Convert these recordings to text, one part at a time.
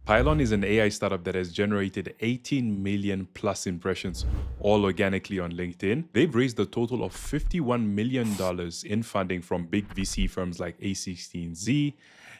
Pylon is an AI startup that has generated 18 million plus impressions, all organically on LinkedIn. They've raised a total of $51 million in funding from big VC firms like A16Z,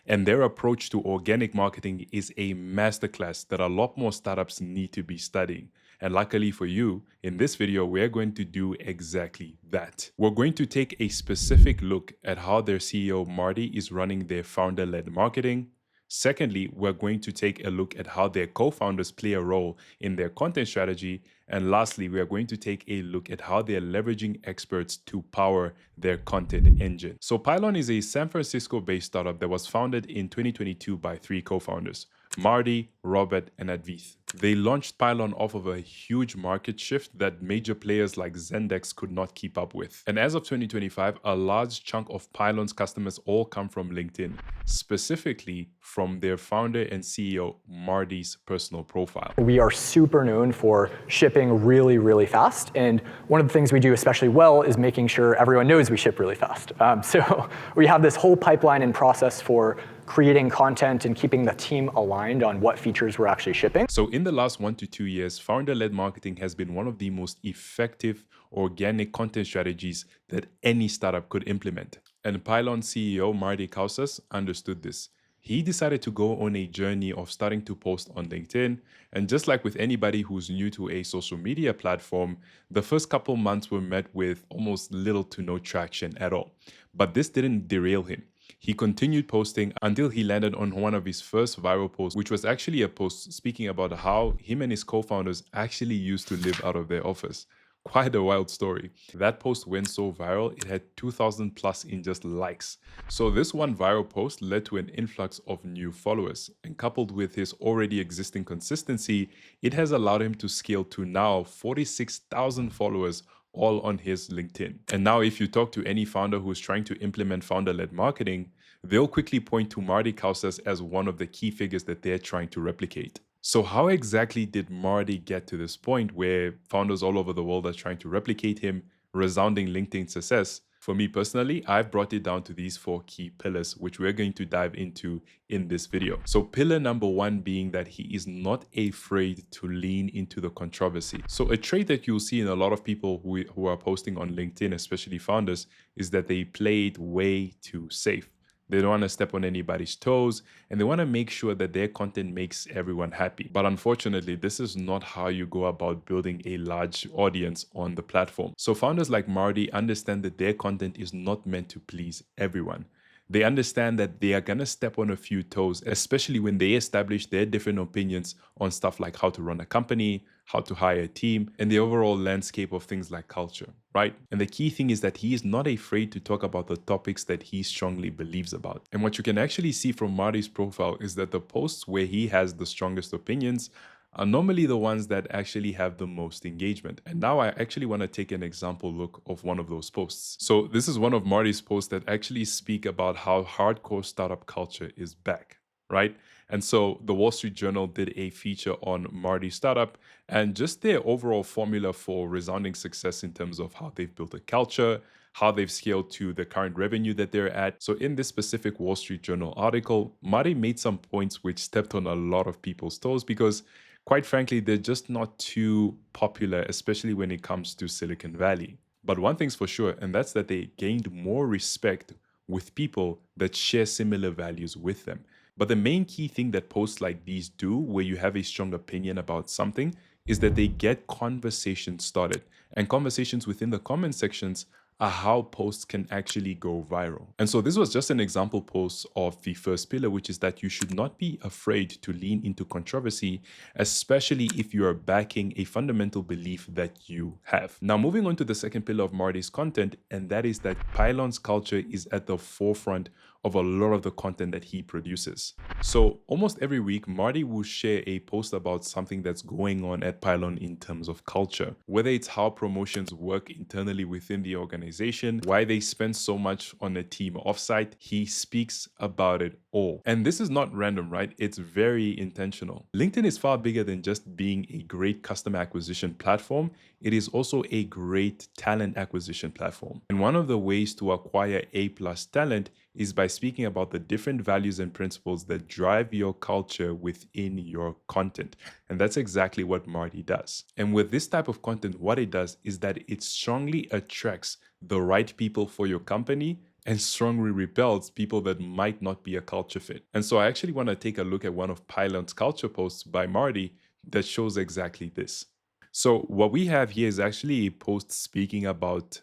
and their approach to organic marketing is a masterclass that a lot more startups need to be studying. And luckily for you, in this video, we're going to do exactly that. We're going to take a specific look at how their CEO Marty is running their founder-led marketing. Secondly, we're going to take a look at how their co-founders play a role in their content strategy. And lastly, we are going to take a look at how they're leveraging experts to power their content engine. So Pylon is a San Francisco-based startup that was founded in 2022 by 3 co-founders, Marty, Robert, and Advith. They launched Pylon off of a huge market shift that major players like Zendex could not keep up with. And as of 2025, a large chunk of Pylon's customers all come from LinkedIn, specifically from their founder and CEO, Marty's personal profile. We are super known for shipping really, really fast. And one of the things we do especially well is making sure everyone knows we ship really fast. So we have this whole pipeline and process for creating content and keeping the team aligned on what features we're actually shipping. So in the last 1 to 2 years, founder-led marketing has been one of the most effective organic content strategies that any startup could implement. And Pylon CEO Marty Kausas understood this. He decided to go on a journey of starting to post on LinkedIn. And just like with anybody who's new to a social media platform, the first couple months were met with almost little to no traction at all. But this didn't derail him. He continued posting until he landed on one of his first viral posts, which was actually a post speaking about how him and his co-founders actually used to live out of their office. Quite a wild story. That post went so viral, it had 2,000 plus in just likes. So this one viral post led to an influx of new followers, and coupled with his already existing consistency, it has allowed him to scale to now 46,000 followers all on his LinkedIn. And now if you talk to any founder who's trying to implement founder-led marketing, they'll quickly point to Marty Kausas as one of the key figures that they're trying to replicate. So how exactly did Marty get to this point where founders all over the world are trying to replicate him, resounding LinkedIn success? For me personally, I've brought it down to these 4 key pillars, which we're going to dive into in this video. So pillar number 1 being that he is not afraid to lean into the controversy. So a trait that you'll see in a lot of people who are posting on LinkedIn, especially founders, is that they play it way too safe. They don't want to step on anybody's toes, and they want to make sure that their content makes everyone happy. But unfortunately, this is not how you go about building a large audience on the platform. So founders like Marty understand that their content is not meant to please everyone. They understand that they are going to step on a few toes, especially when they establish their different opinions on stuff like how to run a company, how to hire a team, and the overall landscape of things like culture, right? And the key thing is that he is not afraid to talk about the topics that he strongly believes about. And what you can actually see from Marty's profile is that the posts where he has the strongest opinions are normally the ones that actually have the most engagement. And now I actually want to take an example look of one of those posts. So this is one of Marty's posts that actually speak about how hardcore startup culture is back, right? And so the Wall Street Journal did a feature on Marty's startup and just their overall formula for resounding success in terms of how they've built a culture, how they've scaled to the current revenue that they're at. So in this specific Wall Street Journal article, Marty made some points which stepped on a lot of people's toes because quite frankly, they're just not too popular, especially when it comes to Silicon Valley. But one thing's for sure, and that's that they gained more respect with people that share similar values with them. But the main key thing that posts like these do, where you have a strong opinion about something, is that they get conversations started. And conversations within the comment sections are how posts can actually go viral. And so this was just an example post of the first pillar, which is that you should not be afraid to lean into controversy, especially if you are backing a fundamental belief that you have. Now, moving on to the second pillar of Marty's content, and that is that Pylon's culture is at the forefront of a lot of the content that he produces. So almost every week, Marty will share a post about something that's going on at Pylon in terms of culture, whether it's how promotions work internally within the organization, why they spend so much on a team offsite. He speaks about it all. And this is not random, right? It's very intentional. LinkedIn is far bigger than just being a great customer acquisition platform. It is also a great talent acquisition platform. And one of the ways to acquire A+ talent is by speaking about the different values and principles that drive your culture within your content. And that's exactly what Marty does. And with this type of content, what it does is that it strongly attracts the right people for your company and strongly repels people that might not be a culture fit. And so I actually want to take a look at one of Pylon's culture posts by Marty that shows exactly this. So what we have here is actually a post speaking about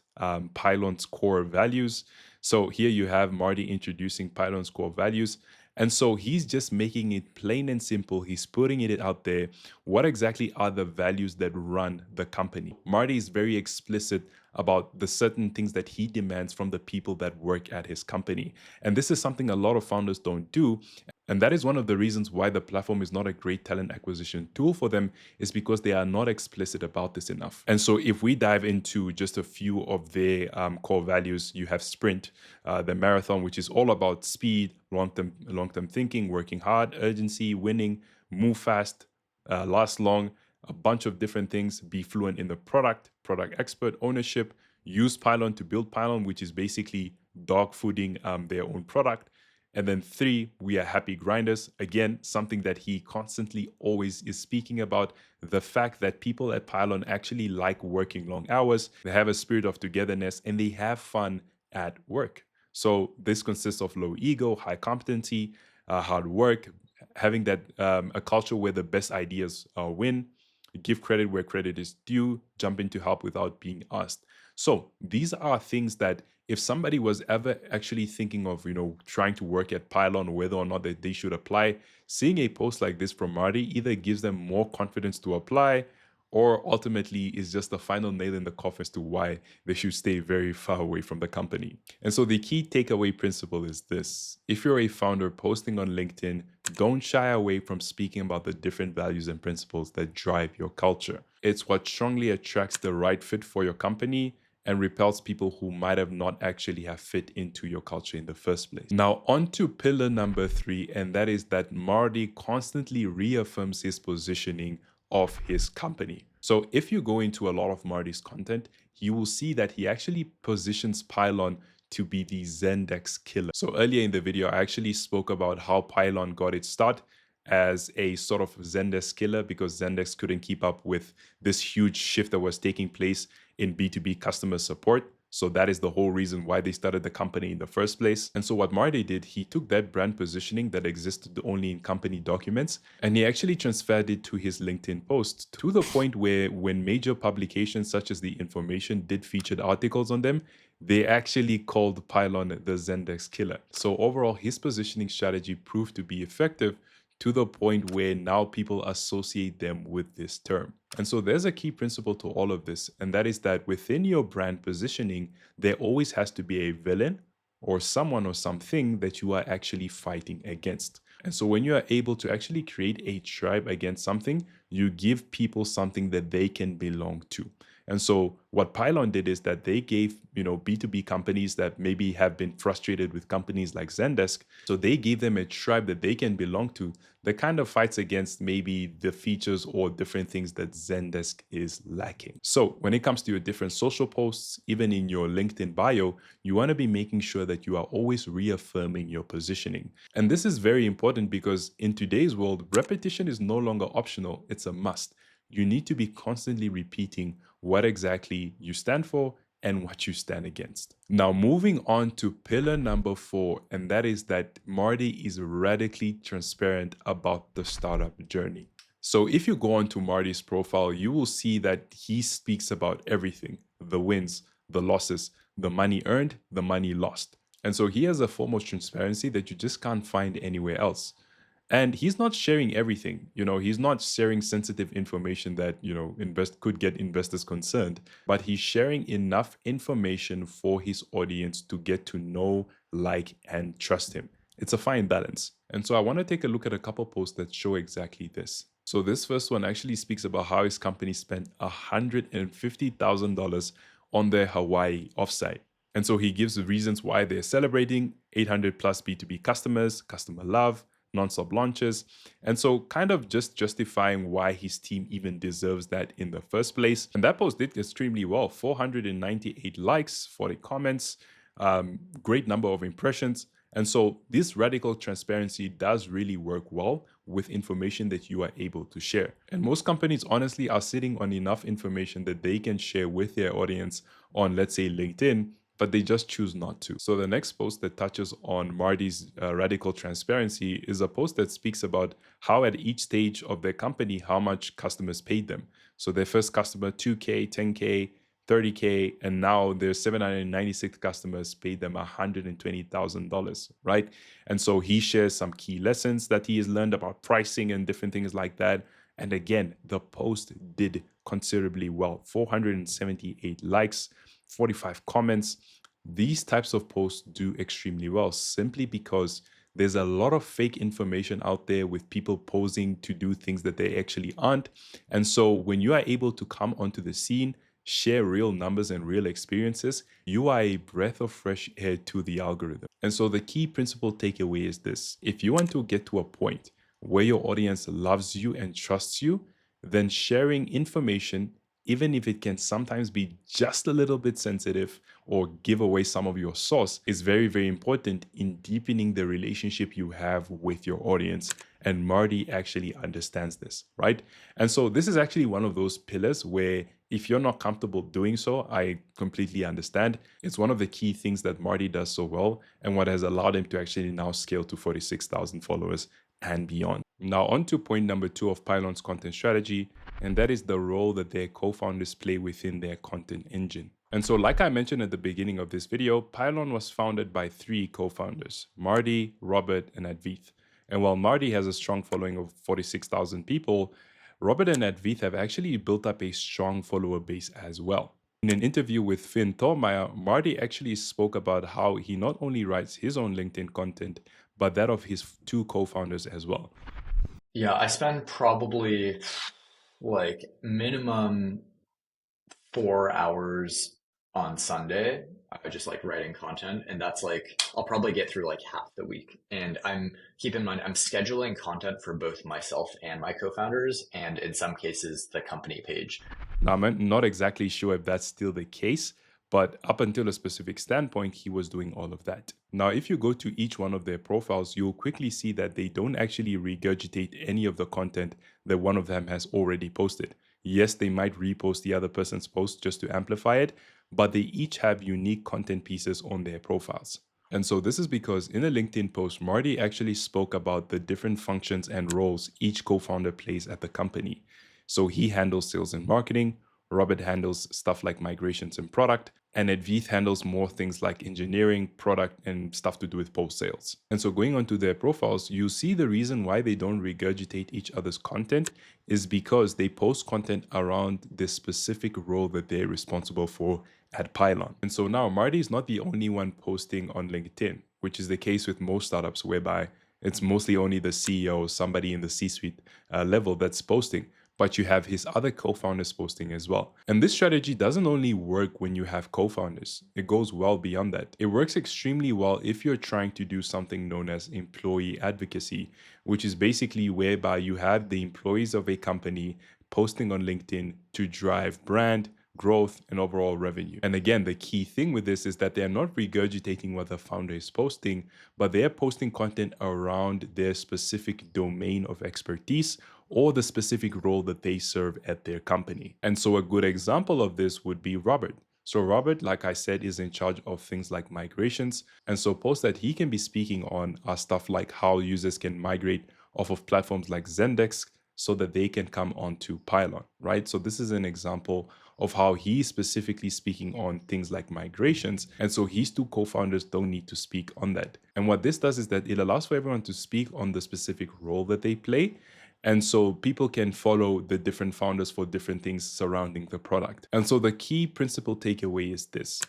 Pylon's core values. So here you have Marty introducing Pylon's core values. And so he's just making it plain and simple. He's putting it out there. What exactly are the values that run the company? Marty is very explicit about the certain things that he demands from the people that work at his company. And this is something a lot of founders don't do. And that is one of the reasons why the platform is not a great talent acquisition tool for them, is because they are not explicit about this enough. And so if we dive into just a few of their core values, you have sprint, the marathon, which is all about speed, long-term thinking, working hard, urgency, winning, move fast, last long, a bunch of different things, be fluent in the product expert, ownership, use Pylon to build Pylon, which is basically dog fooding their own product. And then 3, we are happy grinders. Again, something that he constantly always is speaking about, the fact that people at Pylon actually like working long hours, they have a spirit of togetherness, and they have fun at work. So this consists of low ego, high competency, hard work, having that a culture where the best ideas win, give credit where credit is due, jump in to help without being asked. So these are things that if somebody was ever actually thinking of, trying to work at Pylon, whether or not that they should apply, seeing a post like this from Marty either gives them more confidence to apply, or ultimately is just the final nail in the coffin as to why they should stay very far away from the company. And so the key takeaway principle is this: if you're a founder posting on LinkedIn, don't shy away from speaking about the different values and principles that drive your culture. It's what strongly attracts the right fit for your company and repels people who might have not actually have fit into your culture in the first place. Now on to pillar number 3, and that is that Marty constantly reaffirms his positioning of his company. So if you go into a lot of Marty's content, you will see that he actually positions Pylon to be the Zendesk killer. So earlier in the video, I actually spoke about how Pylon got its start as a sort of Zendesk killer because Zendesk couldn't keep up with this huge shift that was taking place in B2B customer support. So that is the whole reason why they started the company in the first place. And so what Marty did, he took that brand positioning that existed only in company documents, and he actually transferred it to his LinkedIn post, to the point where when major publications such as The Information did featured articles on them, they actually called Pylon the Zendesk killer. So overall, his positioning strategy proved to be effective, to the point where now people associate them with this term. And so there's a key principle to all of this, and that is that within your brand positioning, there always has to be a villain or someone or something that you are actually fighting against. And so when you are able to actually create a tribe against something, you give people something that they can belong to. And so what Pylon did is that they gave, B2B companies that maybe have been frustrated with companies like Zendesk, so they gave them a tribe that they can belong to that kind of fights against maybe the features or different things that Zendesk is lacking. So when it comes to your different social posts, even in your LinkedIn bio, you want to be making sure that you are always reaffirming your positioning. And this is very important because in today's world, repetition is no longer optional, it's a must. You need to be constantly repeating what exactly you stand for and what you stand against. Now, moving on to pillar number 4, and that is that Marty is radically transparent about the startup journey. So if you go onto Marty's profile, you will see that he speaks about everything: the wins, the losses, the money earned, the money lost. And so he has a form of transparency that you just can't find anywhere else. And he's not sharing everything. He's not sharing sensitive information that, could get investors concerned, but he's sharing enough information for his audience to get to know, like, and trust him. It's a fine balance. And so I want to take a look at a couple posts that show exactly this. So this first one actually speaks about how his company spent $150,000 on their Hawaii offsite. And so he gives the reasons why they're celebrating: 800 plus B2B customers, customer love, non-stop launches. And so kind of just justifying why his team even deserves that in the first place. And that post did extremely well: 498 likes, 40 comments, great number of impressions. And so this radical transparency does really work well with information that you are able to share. And most companies honestly are sitting on enough information that they can share with their audience on, let's say, LinkedIn, but they just choose not to. So the next post that touches on Marty's radical transparency is a post that speaks about how at each stage of their company, how much customers paid them. So their first customer, 2K, 10K, 30K, and now their 796 customers paid them $120,000, right? And so he shares some key lessons that he has learned about pricing and different things like that. And again, the post did considerably well. 478 likes, 45 comments. These types of posts do extremely well simply because there's a lot of fake information out there with people posing to do things that they actually aren't. And so when you are able to come onto the scene, share real numbers and real experiences, you are a breath of fresh air to the algorithm. And so the key principle takeaway is this: if you want to get to a point where your audience loves you and trusts you, then sharing information, even if it can sometimes be just a little bit sensitive or give away some of your source, is very, very important in deepening the relationship you have with your audience. And Marty actually understands this, right? And so this is actually one of those pillars where if you're not comfortable doing so, I completely understand. It's one of the key things that Marty does so well and what has allowed him to actually now scale to 46,000 followers and beyond. Now on to point number 2 of Pylon's content strategy, and that is the role that their co-founders play within their content engine. And so like I mentioned at the beginning of this video, Pylon was founded by 3 co-founders, Marty, Robert, and Advith. And while Marty has a strong following of 46,000 people, Robert and Advith have actually built up a strong follower base as well. In an interview with Finn Thormeyer, Marty actually spoke about how he not only writes his own LinkedIn content, but that of his 2 co-founders as well. Yeah, I spend probably like minimum 4 hours on Sunday. I just like writing content, and that's like I'll probably get through like half the week. And keep in mind I'm scheduling content for both myself and my co-founders, and in some cases the company page. Now, I'm not exactly sure if that's still the case, but up until a specific standpoint, he was doing all of that. Now, if you go to each one of their profiles, you'll quickly see that they don't actually regurgitate any of the content that one of them has already posted. Yes, they might repost the other person's post just to amplify it, but they each have unique content pieces on their profiles. And so this is because in a LinkedIn post, Marty actually spoke about the different functions and roles each co-founder plays at the company. So he handles sales and marketing, Robert handles stuff like migrations and product, and Advith handles more things like engineering, product, and stuff to do with post sales. And so going onto their profiles, you see the reason why they don't regurgitate each other's content is because they post content around this specific role that they're responsible for at Pylon. And so now Marty is not the only one posting on LinkedIn, which is the case with most startups whereby it's mostly only the CEO, somebody in the C-suite level that's posting, but you have his other co-founders posting as well. And this strategy doesn't only work when you have co-founders, it goes well beyond that. It works extremely well if you're trying to do something known as employee advocacy, which is basically whereby you have the employees of a company posting on LinkedIn to drive brand, growth, and overall revenue. And again, the key thing with this is that they're not regurgitating what the founder is posting, but they're posting content around their specific domain of expertise or the specific role that they serve at their company. And so a good example of this would be Robert. So Robert, like I said, is in charge of things like migrations. And so posts that he can be speaking on are stuff like how users can migrate off of platforms like Zendesk so that they can come onto Pylon, right? So this is an example of how he's specifically speaking on things like migrations. And so his 2 co-founders don't need to speak on that. And what this does is that it allows for everyone to speak on the specific role that they play. And so people can follow the different founders for different things surrounding the product. And so the key principle takeaway is this: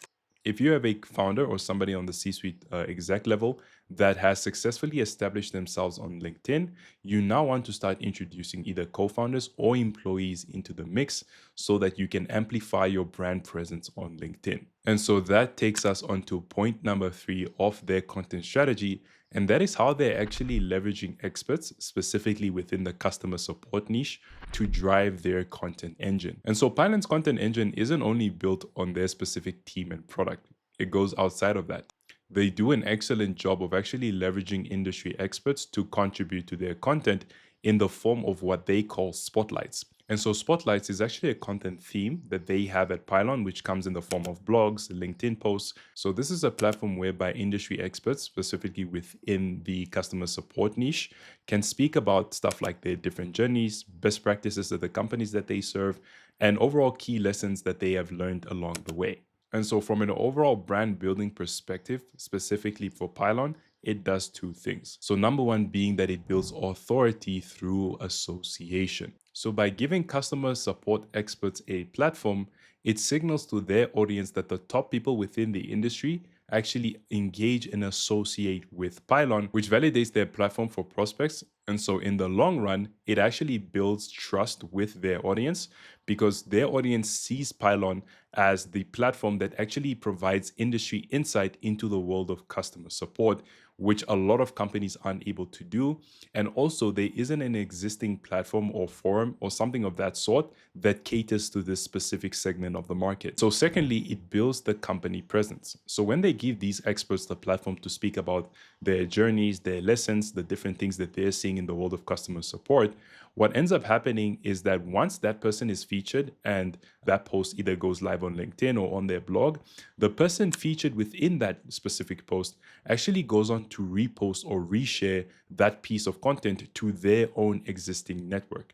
if you have a founder or somebody on the C-suite exec level that has successfully established themselves on LinkedIn, you now want to start introducing either co-founders or employees into the mix so that you can amplify your brand presence on LinkedIn. And so that takes us on to point number 3 of their content strategy, and that is how they're actually leveraging experts, specifically within the customer support niche, to drive their content engine. And so Pylon's content engine isn't only built on their specific team and product, it goes outside of that. they do an excellent job of actually leveraging industry experts to contribute to their content in the form of what they call spotlights. And so spotlights is actually a content theme that they have at Pylon, which comes in the form of blogs, LinkedIn posts. So this is a platform whereby industry experts, specifically within the customer support niche, can speak about stuff like their different journeys, best practices of the companies that they serve, and overall key lessons that they have learned along the way. And so, from an overall brand building perspective, specifically for Pylon, it does two things. So, number one being that it builds authority through association. So, by giving customer support experts a platform, it signals to their audience that the top people within the industry actually engage and associate with Pylon, which validates their platform for prospects. And so, in the long run, it actually builds trust with their audience because their audience sees Pylon as the platform that actually provides industry insight into the world of customer support, which a lot of companies aren't able to do. And also, there isn't an existing platform or forum or something of that sort that caters to this specific segment of the market. So, secondly, it builds the company presence. So, when they give these experts the platform to speak about their journeys, their lessons, the different things that they're seeing in the world of customer support, what ends up happening is that once that person is featured and that post either goes live on LinkedIn or on their blog, the person featured within that specific post actually goes on to repost or reshare that piece of content to their own existing network.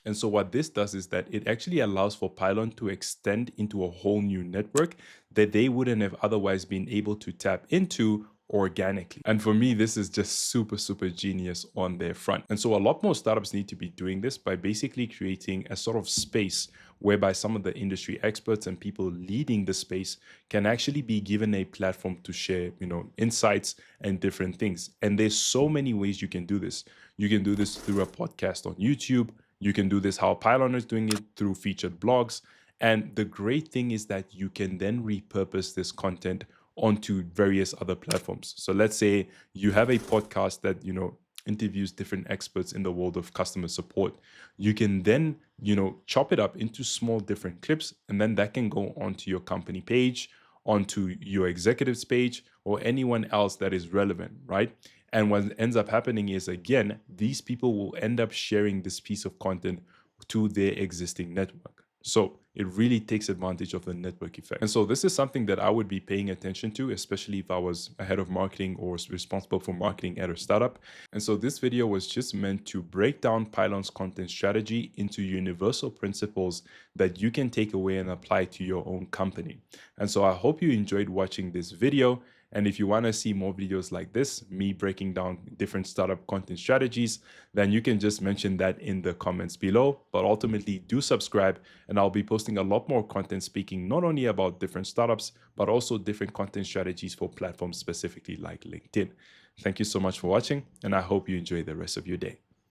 And so what this does is that it actually allows for Pylon to extend into a whole new network that they wouldn't have otherwise been able to tap into organically. And for me, this is just super, super genius on their front. And so a lot more startups need to be doing this by basically creating a sort of space whereby some of the industry experts and people leading the space can actually be given a platform to share, insights and different things. And there's so many ways you can do this. You can do this through a podcast on YouTube. You can do this how Pylon is doing it through featured blogs. And the great thing is that you can then repurpose this content onto various other platforms. So let's say you have a podcast that, interviews different experts in the world of customer support. You can then, chop it up into small different clips, and then that can go onto your company page, onto your executives page, or anyone else that is relevant, right? And what ends up happening is, again, these people will end up sharing this piece of content to their existing network. So it really takes advantage of the network effect. And so this is something that I would be paying attention to, especially if I was a head of marketing or was responsible for marketing at a startup. And so this video was just meant to break down Pylon's content strategy into universal principles that you can take away and apply to your own company. And so I hope you enjoyed watching this video. And if you want to see more videos like this, me breaking down different startup content strategies, then you can just mention that in the comments below. But ultimately, do subscribe, and I'll be posting a lot more content speaking not only about different startups, but also different content strategies for platforms specifically like LinkedIn. Thank you so much for watching, and I hope you enjoy the rest of your day.